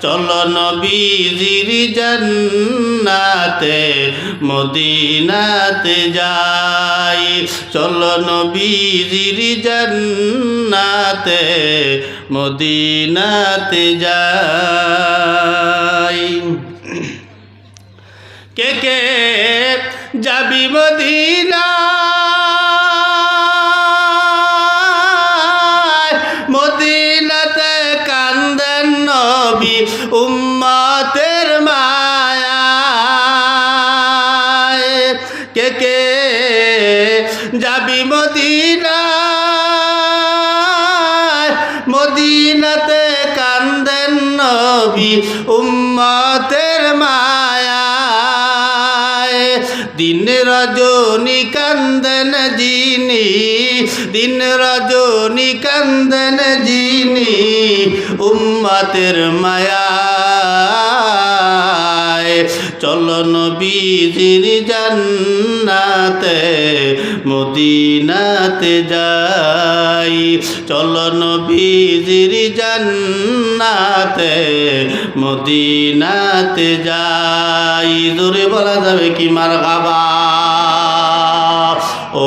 চলো নবীজির জান্নাতে মদিনাতে যাই, চলো নবীজির জান্নাতে মদিনাতে যাই। কে কে যাবি মদিনা, মদিনাতে কান্দেন নবী উম্মতের মায়ায়। কে কে যাবি মদিনা, মদিনাতে কান্দেন নবী উম্মতের মায়ায়। দিন রজনী কান্দেন যিনি, দিন রজনী কান্দেন যিনি উম্মতের মায়ায়। চলো নবীজির জান্নাতে মদিনাতে যাই, চলো নবীজির জান্নাতে মদিনাতে যাই। জোরে বলা যাবে কি মারহাবা। ও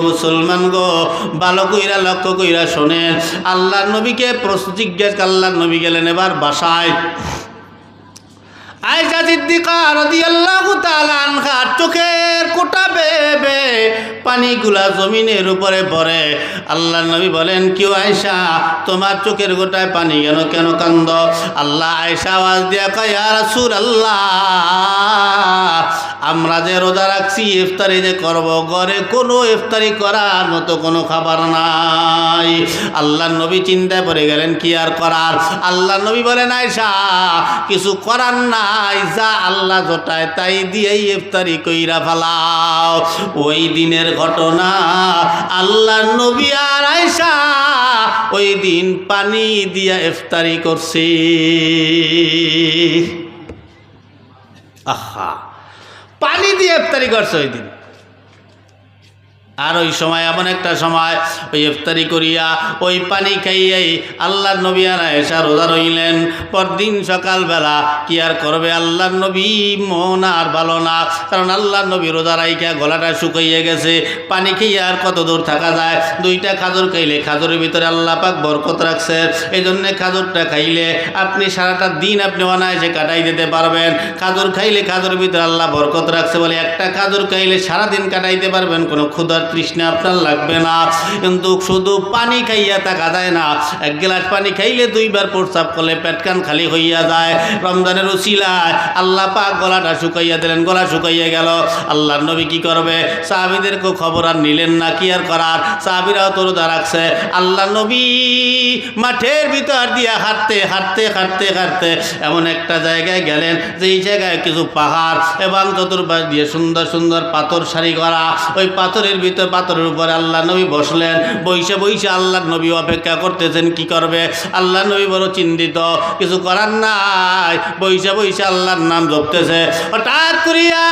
মুসলমান গো, ভালো কইরা লক্ষ্য কইরা শোনেন। আল্লাহর নবীকে প্রশ্ন জিজ্ঞেস, আল্লাহর নবী গেলেন এবার বাসায়। আয়েশা সিদ্দিকা রাদিয়াল্লাহু তাআলা আনহা চোখের কোটা বেবে পানিগুলা জমিনের উপরে পড়ে। আল্লাহর নবী বলেন, কেউ আয়েশা তোমার চোখের গোটায় পানি কেন, কেন কান্দ? আল্লাহ আয়েশা আওয়াজ দিয়া কয়, ইয়া রাসূলুল্লাহ, আমরা যে রোজা রাখছি, ইফতারি যে করব, ঘরে কোনো ইফতারি করার মতো কোনো খাবার নাই। আল্লাহর নবী চিন্তায় পড়ে গেলেন, কি আর করার? আল্লাহর নবী বলেন, আয়েশা কিছু করার নাই, যা আল্লাহ জোটায় তাই দিয়েই ইফতারি কইরা ফেলাও। ওই দিনের ঘটনা, আল্লাহর নবী আর আয়েশা ওই দিন পানি দিয়া ইফতারি করছি। আহা, পানি দিয়ে ইফতারি করছে ওই দিন। আর ওই সময় এমন একটা সময়, ওই ইফতারি করিয়া ওই পানি খাইয়াই আল্লাহর নবী আর আয়েশা রোজা রইলেন। পরদিন সকালবেলা কি আর করবে, আল্লাহর নবী মন আর ভালো না, কারণ আল্লাহর নবী রোজা রাইখা গলাটা শুকাইয়া গেছে। পানি খেয়ে আর কত দূর থাকা যায়? দুইটা খাজুর খাইলে খাজুরের ভিতরে আল্লাহ পাক বরকত রাখছে, এই জন্যে খাজুরটা খাইলে আপনি সারাটা দিন আপনি অনায়াসে কাটাই দিতে পারবেন। খাজুর খাইলে খাজুরের ভিতরে আল্লাহ বরকত রাখছে বলে একটা খাজুর খাইলে সারাদিন কাটাইতে পারবেন, কোনো ক্ষুধার তৃষ্ণা আপনার লাগবে না। কিন্তু শুধু পানি খাইয়া থাকা যায় না। এক গ্লাস পানি খাইলে দুইবার প্রস্রাব করলে পেট কান খালি হইয়া যায়। রমজানের উসিলায় আল্লাহ পাক গলাটা শুকাইয়া দিলেন, গলা শুকাইয়া গেল। আল্লাহর নবী কি করবে? সাহাবীদেরকে খবর আর নিলেন না, কি আর করার? সাহাবীরাও তো রোজা রাখছে। আল্লাহর নবী মাঠের ভিতর দিয়া হাঁটতে হাঁটতে হাঁটতে হাঁটতে এমন একটা জায়গায় গেলেন, যেই জায়গায় কিছু পাহাড় এবং চতুর্পাশ দিয়ে সুন্দর সুন্দর পাথর সারি করা। ওই পাথরের ভিতর, পাথরের উপরে আল্লাহ নবী বসলেন। বইসে বইসে আল্লাহর নবী অপেক্ষা করতেছেন কি করবে। আল্লাহ নবী বড় চিন্তিত, কিছু করার নাই। বইসে বইসে আল্লাহর নাম জপতেছে। হঠাৎ করিয়া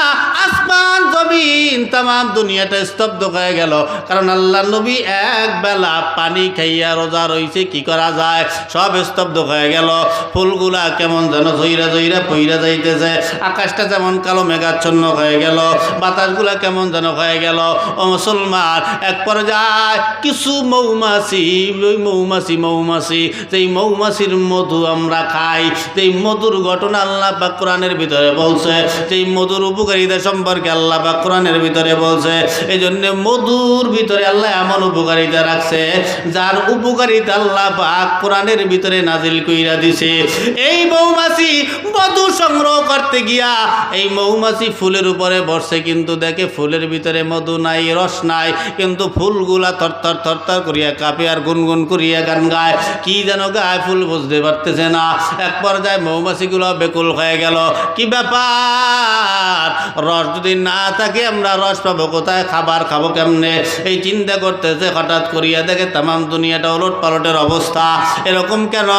আসমান জমিন তাম দুনিয়াটা স্তব্ধ হয়ে গেল, কারণ আল্লাহর নবী এক বেলা পানি খাইয়া রোজা রইছে, কি করা যায়? সব স্তব্ধ হয়ে গেল। ফুলগুলা কেমন যেন জইরা জইরা পইরা যাইতেছে, আকাশটা যেমন কালো মেঘাচ্ছন্ন হয়ে গেল, বাতাসগুলা কেমন যেন হয়ে গেল। ও মুসলমান, এক পর্যায়ে কিছু মৌমাছি, ওই মৌমাছি যেই মৌমাছির মধু আমরা খাই, যেই মধুর ঘটনা আল্লাহ পাক কোরআনের ভিতরে বলছে, যেই মধুর উপকারিতা সম্পর্কে আল্লাহ পাক কোরআনের ভিতরে বলছে। এই জন্য মধুর ভিতরে আল্লাহ এমন উপকারিতা রাখছে, যার উপকারিতা আল্লাহ পাক কোরআনের ভিতরে নাজিল কইরা দিছে। এই মৌমাছি মধু সংগ্রহ করতে গিয়া এই মৌমাছি ফুলের উপরে বসে, কিন্তু দেখে ফুলের ভিতরে মধু নাই, রস নাই, কিন্তু ফুলগুলা থরথর থরথর করিয়া কাঁপে আর গুনগুন করিয়া গান গায়। কি যেন গায়ে, ফুল বুঝতে পারতেছে না। এক পর্যায়ে মৌমাছিগুলো বেকুল হয়ে গেল। কি ব্যাপার? রস যদি না থাকে আমরা রস পাবো কোথায়? খাবার খাবো কেমনে? এই চিন্তা করতেছে। হঠাৎ করিয়া দেখে তামাম দুনিয়াটা ওলট পালটের অবস্থা। এরকম কেন?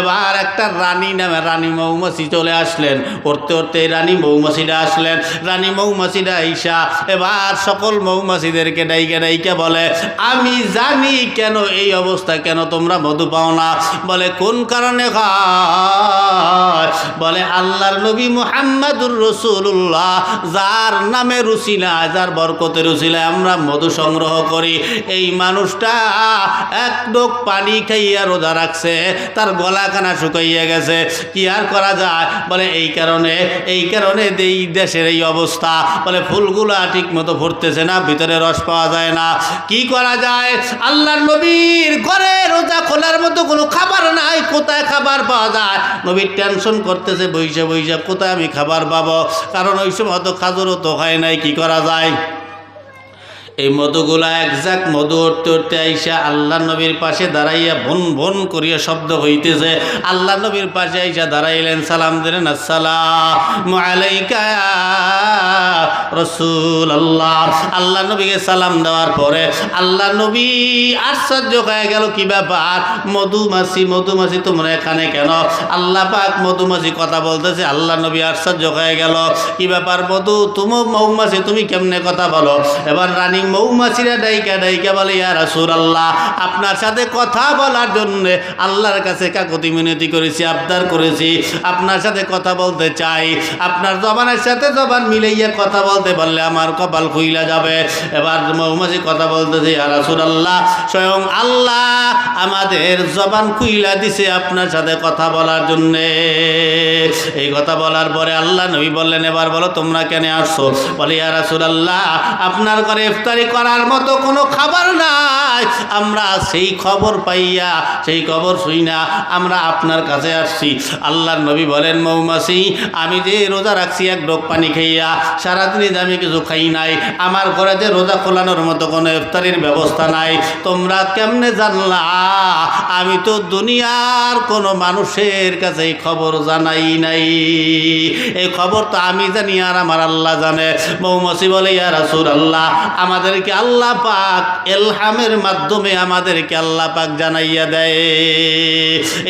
এবার একটা রানী নামে রানী মৌমাছি চলে আসলেন। উঠতে উঠতে রানী মৌমাছিটা আসলেন। রানী মৌমাছিটা ঈশা এবার সকল মৌমাছিদের সাহাবীদেরকে ডাইকা ডাইকা বলে, আমি জানি কেন এই অবস্থা, কেন তোমরা মধু পাও না। বলে কোন কারণে খায়? বলে আল্লাহর নবী মুহাম্মাদুর রাসূলুল্লাহ যার নামে রুসিলায়, যার বরকতের রুসিলায় আমরা মধু সংগ্রহ করি, এই মানুষটা এক ডোক পানি খাইয়া রোজা রাখছে, তার গলাখানা শুকাইয়া গেছে, কি আর করা যায়? বলে এই কারণে এই দেশের এই অবস্থা। বলে ফুলগুলা ঠিক মতো ফুটতেছে না, ভিতরে রস পাওয়া যায় না, কি করা যায়? আল্লাহর নবীর ঘরে রোজা খোলার মতো কোনো খাবার নাই, কোথায় খাবার পাওয়া যায়? নবীর টেনশন করতেছে, বইসা বইসা কোথায় আমি খাবার পাবো, কারণ ওই সময় তো খাজুরও তো হয় নাই, কি করা যায়? এই মধুগুলা একজাক মধু উঠতে উঠতে আইসা আল্লাহ নবীর পাশে দাঁড়াইয়া ভন ভন করিয়া শব্দ হইতেছে। আল্লাহ নবীর পাশে আইসা দাঁড়াইলেন, সালাম দিলেন, আসসালামু আলাইকা ইয়া রাসূলুল্লাহ। আল্লাহ নবীকে সালাম দেওয়ার পরে আল্লাহ নবী আশ্চর্য হয়ে গেল, কি ব্যাপার? মধুমাছি তোমরা এখানে কেন? আল্লাহ পাক মধুমাছি কথা বলতেছে। আল্লাহ নবী আশ্চর্য হয়ে গেল, কি ব্যাপার মধু, তুমি মৌমাছি, তুমি কেমনে কথা বলো? এবার রানী মৌমাছিরা ডাইকা ডাইকা বলে, ইয়া রাসূলুল্লাহ, আপনার সাথে কথা বলার জন্য আল্লাহর কাছে কাকুতি মিনতি করেছি, আবদার করেছি, আপনার সাথে কথা বলতে চাই। আপনার জবানের সাথে জবান মিলাইয়া কথা বলতে পারলে আমার কপাল খুইলা যাবে। এবার মৌমাছি কথা বলতেছে, ইয়া রাসূলুল্লাহ, স্বয়ং আল্লাহ আমাদের জবান খুইলা দিছে আপনার সাথে কথা বলার জন্যে। এই কথা বলার পরে আল্লাহ নবী বললেন, এবার বলো তোমরা কেন আসছো? বলে, ইয়া রাসূলুল্লাহ, আপনার ঘরে ইফতারি করার মতো কোনো খাবার নাই, আমরা সেই খবর পাইয়া, সেই খবর শুই না আমরা আপনার কাছে আসছি। আল্লাহর নবী বলেন, মৌমাছি, আমি যে রোজা রাখছি এক ডোক পানি খাইয়া, সারাদিনে আমি কিছু খাই নাই, আমার ঘরে যে রোজা খোলানোর মতো কোনো ইফতারির ব্যবস্থা নাই, তোমরা কেমনে জানলা? আমি তো দুনিয়ার কোনো মানুষের কাছে এই খবর জানাই নাই, এই খবর তো আমি জানি আর আমার আল্লাহ জানে। মৌমাছি বলে, ইয়া রাসূলুল্লাহ, আমাদেরকে আল্লাহ পাক ইলহামের মাধ্যমে আমাদেরকে আল্লাহ পাক জানাইয়া দেয়,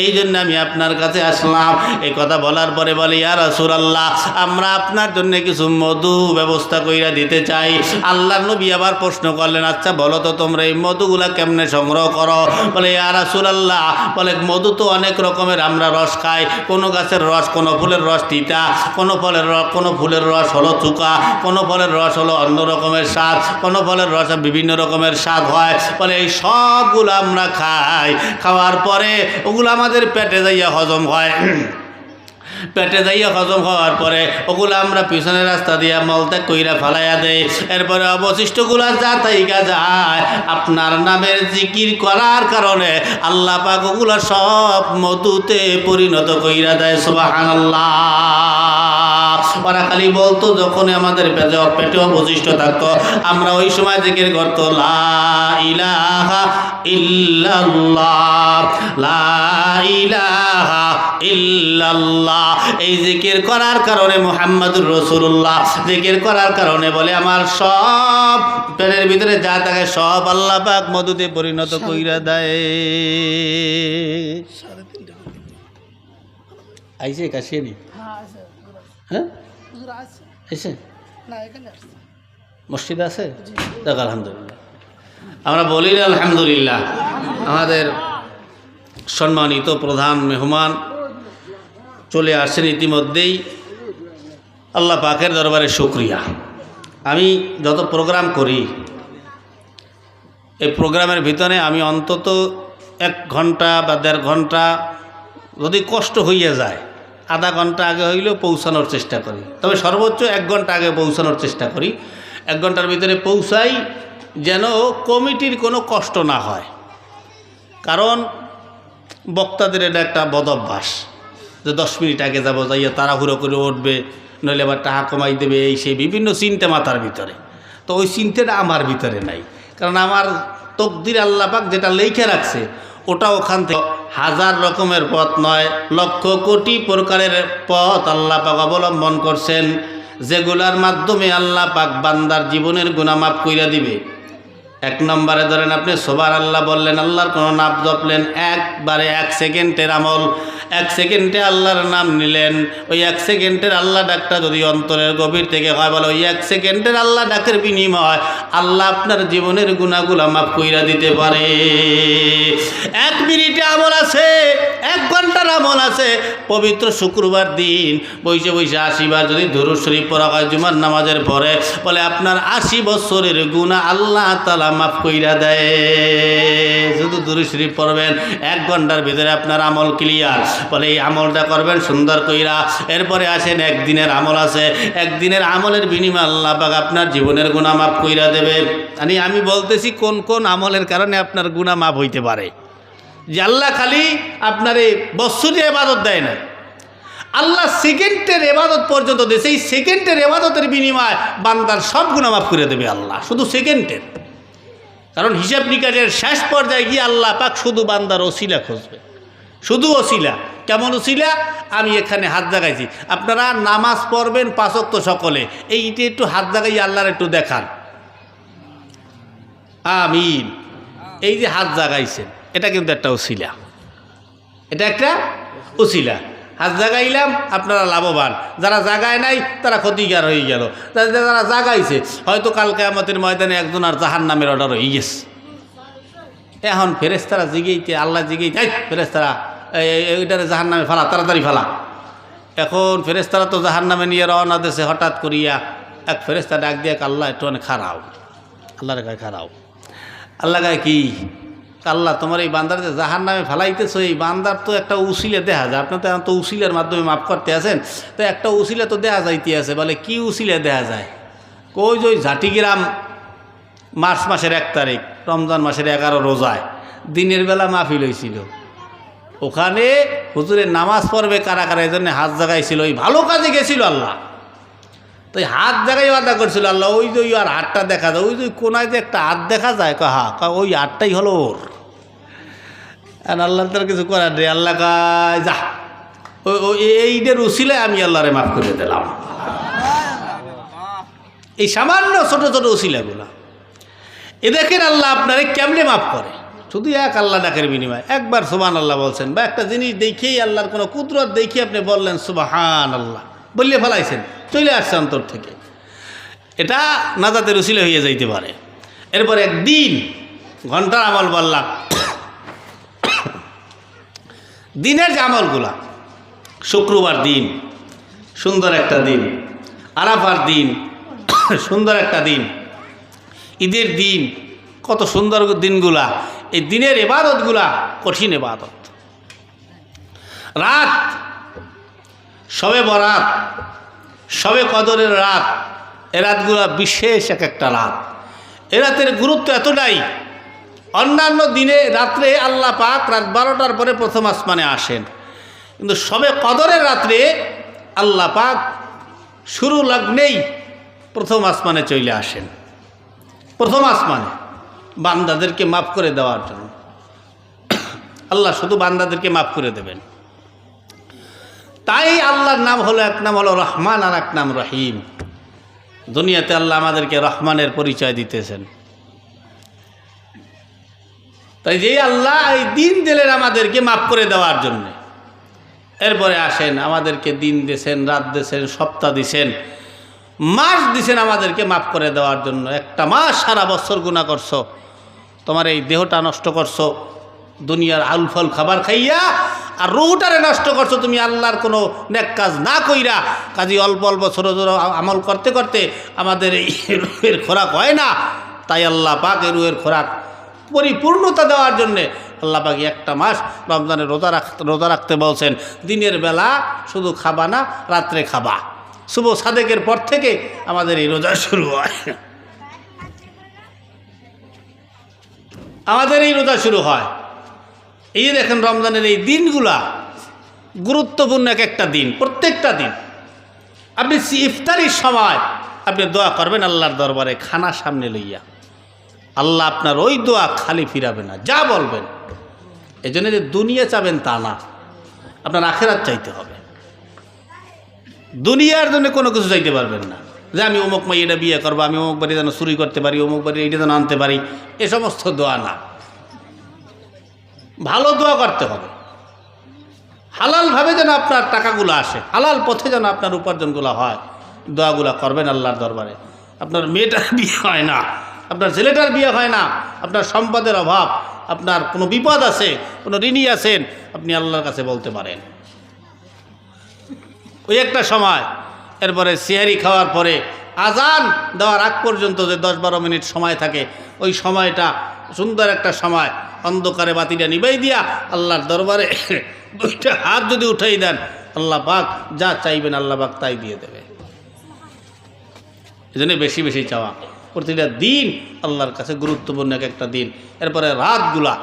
এই জন্য আমি আপনার কাছে আসলাম। এই কথা বলার পরে বলে, ইয়া রাসূলুল্লাহ, আমরা আপনার জন্য কিছু মধু ব্যবস্থা কইরা দিতে চাই। আল্লাহর নবী আবার প্রশ্ন করলেন, আচ্ছা বলো তো তোমরা এই মধুগুলা কেমনে সংগ্রহ করো? বলে, ইয়া রাসূলুল্লাহ, বলে মধু তো অনেক রকমের আমরা রস খাই, কোনো গাছের রস, কোনো ফুলের রস তিতা, কোনো ফুলের রস হলো চুকা, কোনো ফলের রস হলো অন্য রকমের স্বাদ, কোনো ফলের রস বিভিন্ন রকমের স্বাদ হয়। বলে এই সবগুলো আমরা খাই, খাওয়ার পরে ওগুলো আমাদের পেটে যাইয়া হজম হয়, পেটে যাইয়া হজম হওয়ার পরে ওগুলো আমরা পিছনের রাস্তা দিয়ে মলত্যাগ কইরা ফালাইয়া দেয়। এরপরে অবশিষ্টগুলো যা তাইকা যায়, আপনার নামের জিকির করার কারণে আল্লাহ পাক ওগুলো সব মধুতে পরিণত কইরা দেয়। সুবহানাল্লাহ। ওরা খালি বলতো, যখন আমাদের পেটে অবশিষ্ট থাকতো আমরা ওই সময় জিকির করতো, লা ইলাহা ইল্লাল্লাহ, লা ইলাহা ইল্লাল্লাহ। এই জিকির করার কারণে মুহাম্মাদুর রাসূলুল্লাহ জিকির করার কারণে বলে আমার সব পেটের ভিতরে যা থাকে সব আল্লাহ পাক মধুতে পরিণত কইরা দেয়। আইছে কাশিয়ানি, হ্যাঁ এসে মসজিদ আছে, দেখ আলহামদুলিল্লাহ। আমরা বলি না আলহামদুলিল্লাহ। আমাদের সম্মানিত প্রধান মেহমান চলে আসছেন ইতিমধ্যেই, আল্লাহ পাকের দরবারে শুকরিয়া। আমি যত প্রোগ্রাম করি এই প্রোগ্রামের ভিতরে আমি অন্তত 1 ঘন্টা বা 1.5 ঘন্টা, যদি কষ্ট হইয়া যায় আধা ঘন্টা আগে হইলেও পৌঁছানোর চেষ্টা করি, তবে সর্বোচ্চ 1 ঘন্টা আগে পৌঁছানোর চেষ্টা করি। 1 ঘন্টার ভিতরে পৌঁছাই যেন কমিটির কোনো কষ্ট না হয়, কারণ বক্তাদের এটা একটা বদভ্যাস যে 10 মিনিট আগে যাবো, যাইয়া তাড়াহুড়ো করে উঠবে, নইলে আবার টাকা কমাই দেবে, এই সেই বিভিন্ন চিন্তা মাথার ভিতরে। তো ওই চিন্তাটা আমার ভিতরে নাই, কারণ আমার তকদির আল্লাহ পাক যেটা লেখে রাখছে ওটা ওখান থেকে হাজার রকমের পথ নয়, লক্ষ কোটি প্রকারের পথ আল্লাহ পাক অবলম্বন করছেন, যেগুলার মাধ্যমে আল্লাহ পাক বান্দার জীবনের গুনাহ মাফ কইরা দিবে। এক নম্বরে ধরেন আপনি সুবহানাল্লাহ বললেন, আল্লাহর কোনো নাম জপলেন, একবারে 1 সেকেন্ডের আমল, 1 সেকেন্ডে আল্লাহর নাম নিলেন। ওই 1 সেকেন্ডের আল্লাহ ডাকটা যদি অন্তরের গভীর থেকে হয়, বলে ওই 1 সেকেন্ডের আল্লাহ ডাকের বিনিময় আল্লাহ আপনার জীবনের গুনাহগুলো মাফ কইরা দিতে পারে। 1 মিনিটে আমল আছে, 1 ঘন্টার আমল আছে। পবিত্র শুক্রবার দিন বইসে বইসে 80 বার যদি দুরূদ শরীফ পড়া হয় জুমার নামাজের পরে, বলে আপনার 80 বছরের গুনাহ আল্লাহ তাআলা মাফ কইরা দেয়। শুধু দুরূদ শরীফ পড়বেন, 1 ঘন্টার ভিতরে আপনার আমল ক্লিয়ার। বলে এই আমলটা করবেন সুন্দর কইরা। এরপরে আসেন একদিনের আমল আছে, একদিনের আমলের বিনিময়ে আল্লাহ পাক আপনার জীবনের গুনাহ মাফ কইরা দেবে। আমি বলতেছি কোন কোন আমলের কারণে আপনার গুনাহ মাফ হইতে পারে। যে আল্লাহ খালি আপনার এই বৎসরের ইবাদত দেয় না, আল্লাহ সেকেন্ডের ইবাদত পর্যন্ত দেয়। সেই সেকেন্ডের ইবাদতের বিনিময়ে বান্দার সব গুনাহ মাফ করে দেবে আল্লাহ, শুধু সেকেন্ডের। কারণ হিসাব নিকাশের শেষ পর্যায়ে গিয়ে আল্লাহ পাক শুধু বান্দার ওসিলা খুঁজবে, শুধু ওসিলা। কেমন ওসিলা? আমি এখানে হাত জাগাইছি, আপনারা নামাজ পড়বেন 5 ওয়াক্ত সকলে, এইটা একটু হাত জাগাই আল্লাহর একটু দেখান, আমিন। এই যে হাত জাগাইছেন, এটা কিন্তু একটা ওসিলা, এটা একটা ওসিলা। হাত জাগাইলাম, আপনারা লাভবান। যারা জাগায় নাই তারা ক্ষতিকার হয়ে গেল। যারা জাগাইছে হয়তো কাল কিয়ামতের ময়দানে একজন আর জাহান্নামের অর্ডার হয়ে গেছে। এখন ফেরেশতারা জিগেইতে, আল্লাহ জিগেইতে, ফেরেশতারা এইটারে জাহান্নামে ফালা, তাড়াতাড়ি ফালা। এখন ফেরেশতারা তো জাহান্নামে নিয়ে রওনা দিয়েছে। হঠাৎ করিয়া এক ফেরেশতা ডাক দিয়ে, আল্লাহ একটু অনেক খারাও। আল্লাহর গায়ে খারাও। আল্লাহ গায়ে কি? আল্লাহ তোমার এই বান্দার যে জাহান্নামে ফালাইতেছো, এই বান্দার তো একটা উসিলা দেখা যায়। আপনার তো এখন তো উসিলার মাধ্যমে মাফ করতে আছেন, তো একটা উসিলা তো দেখা যাইতে আছে। বলে কি উসিলা দেখা যায়? কই যে ওই ঝাটিগ্রাম মার্চ মাসের 1 তারিখ রমজান মাসের 11 রোজায় দিনের বেলা মাহফিল হয়েছিল। ওখানে হুজুরের নামাজ পড়বে কারা কারা, এই জন্য হাত জাগাইছিল। ওই ভালো কাজে গেছিল আল্লাহ, তো হাত জাগাই আদা করছিল আল্লাহ। ওই যে আর হাতটা দেখা যায়, ওই যে কোনায় যে একটা হাত দেখা যায়, ওই হাতটাই হলো ওর। আর আল্লাহ তার কিছু করার নেই। আল্লাহ কায় যা, এইটার উসিলায় আমি আল্লাহরে মাফ করে দিলাম। এই সামান্য ছোট ছোট উসিলাগুলা এ দেখেন আল্লাহ আপনারে কেমনে মাফ করে, শুধু এক আল্লাহ ডাকের বিনিময়। একবার সুবহানাল্লাহ বলছেন, বা একটা জিনিস দেখেই আল্লাহর কোনো কুদরত দেখে আপনি বললেন সুবহানাল্লাহ, বললে ফেলাইছেন, চলে আসছে অন্তর থেকে, এটা নাজাতের উসিলা হয়ে যাইতে পারে। এরপর একদিন ঘন্টার আমল বললাম, দিনের যে আমলগুলা, শুক্রবার দিন সুন্দর একটা দিন, আরাফার দিন সুন্দর একটা দিন, ঈদের দিন, কত সুন্দর দিনগুলা। এই দিনের ইবাদতগুলা কঠিন ইবাদত। রাত, শবে বরাত, শবে কদরের রাত, এ রাতগুলা বিশেষ এক একটা রাত। এ রাতের গুরুত্ব এতটাই, অন্যান্য দিনে রাত্রে আল্লাহ পাক রাত 12টার পরে প্রথম আসমানে আসেন, কিন্তু শবে কদরের রাত্রে আল্লাহ পাক শুরু লগ্নেই প্রথম আসমানে চলে আসেন। প্রথম আসমানে বান্দাদেরকে মাফ করে দেওয়ার জন্য। আল্লাহ শুধু বান্দাদেরকে মাফ করে দেবেন। তাই আল্লাহর নাম হলো, এক নাম হলো রহমান আর এক নাম রহিম। দুনিয়াতে আল্লাহ আমাদেরকে রহমানের পরিচয় দিতেছেন। তাই যে আল্লাহ এই দিন দিলেন আমাদেরকে মাফ করে দেওয়ার জন্য। এরপরে আসেন আমাদেরকে দিন দিয়েছেন, রাত দিয়েছেন, সপ্তাহ দিয়েছেন, মাস দিয়েছেন আমাদেরকে মাফ করে দেওয়ার জন্য। একটা মাস সারা বছর গুনাহ করছো, তোমার এই দেহটা নষ্ট করছো দুনিয়ার আলফল খাবার খাইয়া, আর রুহটারে নষ্ট করছো তুমি আল্লাহর কোনো নেক কাজ না কইরা। কাজে অল্প অল্প ছোটো ছোটো আমল করতে করতে আমাদের এই রুহের খোরাক হয় না। তাই আল্লাহ পাক এই রুহের খোরাক পরিপূর্ণতা দেওয়ার জন্যে আল্লাহ পাক একটা মাস রমজানের রোজা রাখতে বলছেন। দিনের বেলা শুধু খাবা না, রাত্রে খাবা। শুভ সাদেকের পর থেকে আমাদের এই রোজা শুরু হয়, আমাদের এই রোজা শুরু হয়। এই দেখেন রমজানের এই দিনগুলা গুরুত্বপূর্ণ এক একটা দিন। প্রত্যেকটা দিন আপনি ইফতারির সময় আপনি দোয়া করবেন আল্লাহর দরবারে, খানা সামনে লইয়া। আল্লাহ আপনার ওই দোয়া খালি ফিরাবে না, যা বলবেন। এই জন্য যে দুনিয়া চাবেন তা না, আপনার আখেরাত চাইতে হবে। দুনিয়ার জন্য কোনো কিছু চাইতে পারবেন না। যে আমি অমুক মাইয়াটা বিয়ে করবো, আমি অমুক বাড়ি যেন চুরি করতে পারি, অমুক বাড়ি এইটা যেন আনতে পারি, এ সমস্ত দোয়া না। ভালো দোয়া করতে হবে, হালালভাবে যেন আপনার টাকাগুলো আসে, হালাল পথে যেন আপনার উপার্জনগুলো হয়, দোয়াগুলো করবেন আল্লাহর দরবারে। আপনার মেয়েটার বিয়ে হয় না, আপনার ছেলেটার বিয়ে হয় না, আপনার সম্পদের অভাব, আপনার কোনো বিপদ আছে, কোনো ঋণী আছেন, আপনি আল্লাহর কাছে বলতে পারেন। ওই একটা সময়, এরপরে সিহারি খাওয়ার পরে আজান দেওয়ার আগ পর্যন্ত যে 10-12 মিনিট সময় থাকে, ওই সময়টা সুন্দর একটা সময়, অন্ধকারে বাতিটা নিবাই দিয়া আল্লাহর দরবারে দুইটা হাত যদি উঠাই দেন, আল্লাহ পাক যা চাইবেন আল্লাহ পাক তাই দিয়ে দেবে। এই জন্য বেশি বেশি চাওয়া, প্রতিটা দিন আল্লাহর কাছে গুরুত্বপূর্ণ এক একটা দিন। এরপরে রাতগুলা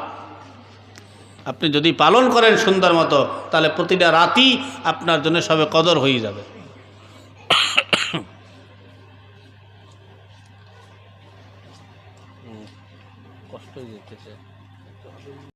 আপনি যদি পালন করেন সুন্দর মতো, তাহলে প্রতিটা রাতই আপনার জন্য সবে কদর হয়ে যাবে। কষ্ট হয়ে যেতেছে।